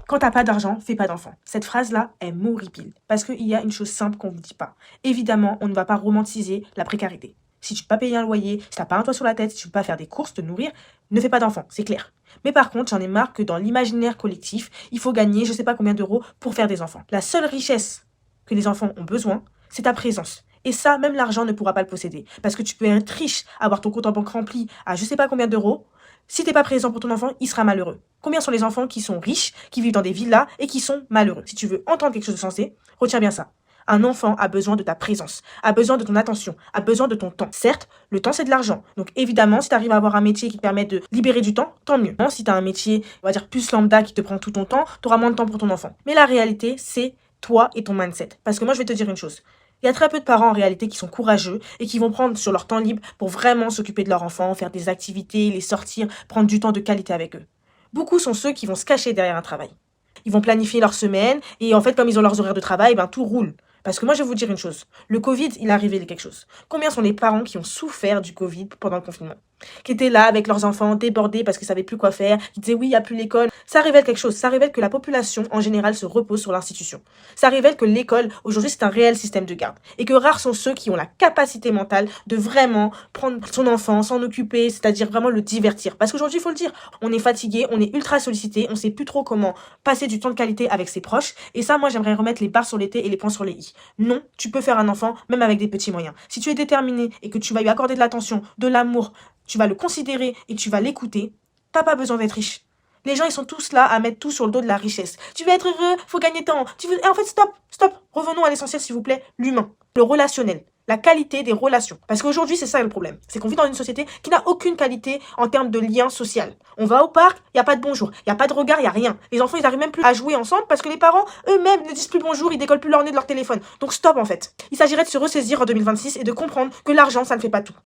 Quand t'as pas d'argent, fais pas d'enfant. Cette phrase-là est horrible. Parce qu'il y a une chose simple qu'on ne dit pas. Évidemment, on ne va pas romantiser la précarité. Si tu peux pas payer un loyer, si t'as pas un toit sur la tête, si tu peux pas faire des courses, te nourrir, ne fais pas d'enfant, c'est clair. Mais par contre, j'en ai marre que dans l'imaginaire collectif, il faut gagner je sais pas combien d'euros pour faire des enfants. La seule richesse que les enfants ont besoin, c'est ta présence. Et ça, même l'argent ne pourra pas le posséder. Parce que tu peux être riche, avoir ton compte en banque rempli à je sais pas combien d'euros. Si t'es pas présent pour ton enfant, il sera malheureux. Combien sont les enfants qui sont riches, qui vivent dans des villas et qui sont malheureux? Si tu veux entendre quelque chose de sensé, retiens bien ça. Un enfant a besoin de ta présence, a besoin de ton attention, a besoin de ton temps. Certes, le temps c'est de l'argent. Donc évidemment, si tu arrives à avoir un métier qui te permet de libérer du temps, tant mieux. Si tu as un métier, on va dire plus lambda qui te prend tout ton temps, tu auras moins de temps pour ton enfant. Mais la réalité, c'est toi et ton mindset. Parce que moi, je vais te dire une chose. Il y a très peu de parents en réalité qui sont courageux et qui vont prendre sur leur temps libre pour vraiment s'occuper de leur enfant, faire des activités, les sortir, prendre du temps de qualité avec eux. Beaucoup sont ceux qui vont se cacher derrière un travail. Ils vont planifier leur semaine et en fait, comme ils ont leurs horaires de travail, ben tout roule. Parce que moi, je vais vous dire une chose. Le Covid, il a révélé quelque chose. Combien sont les parents qui ont souffert du Covid pendant le confinement? Qui étaient là avec leurs enfants débordés parce qu'ils savaient plus quoi faire, qui disaient oui, il n'y a plus l'école. Ça révèle quelque chose. Ça révèle que la population, en général, se repose sur l'institution. Ça révèle que l'école, aujourd'hui, c'est un réel système de garde. Et que rares sont ceux qui ont la capacité mentale de vraiment prendre son enfant, s'en occuper, c'est-à-dire vraiment le divertir. Parce qu'aujourd'hui, il faut le dire, on est fatigué, on est ultra sollicité, on sait plus trop comment passer du temps de qualité avec ses proches. Et ça, moi, j'aimerais remettre les barres sur les T et les points sur les I. Non, tu peux faire un enfant, même avec des petits moyens. Si tu es déterminé et que tu vas lui accorder de l'attention, de l'amour, tu vas le considérer et tu vas l'écouter, t'as pas besoin d'être riche. Les gens, ils sont tous là à mettre tout sur le dos de la richesse. Tu veux être heureux, faut gagner tant. Et en fait, stop. Revenons à l'essentiel, s'il vous plaît, l'humain, le relationnel. La qualité des relations. Parce qu'aujourd'hui, c'est ça le problème. C'est qu'on vit dans une société qui n'a aucune qualité en termes de lien social. On va au parc, il n'y a pas de bonjour, il n'y a pas de regard, il n'y a rien. Les enfants, ils n'arrivent même plus à jouer ensemble parce que les parents, eux-mêmes, ne disent plus bonjour, ils décollent plus leur nez de leur téléphone. Donc stop en fait. Il s'agirait de se ressaisir en 2026 et de comprendre que l'argent, ça ne fait pas tout.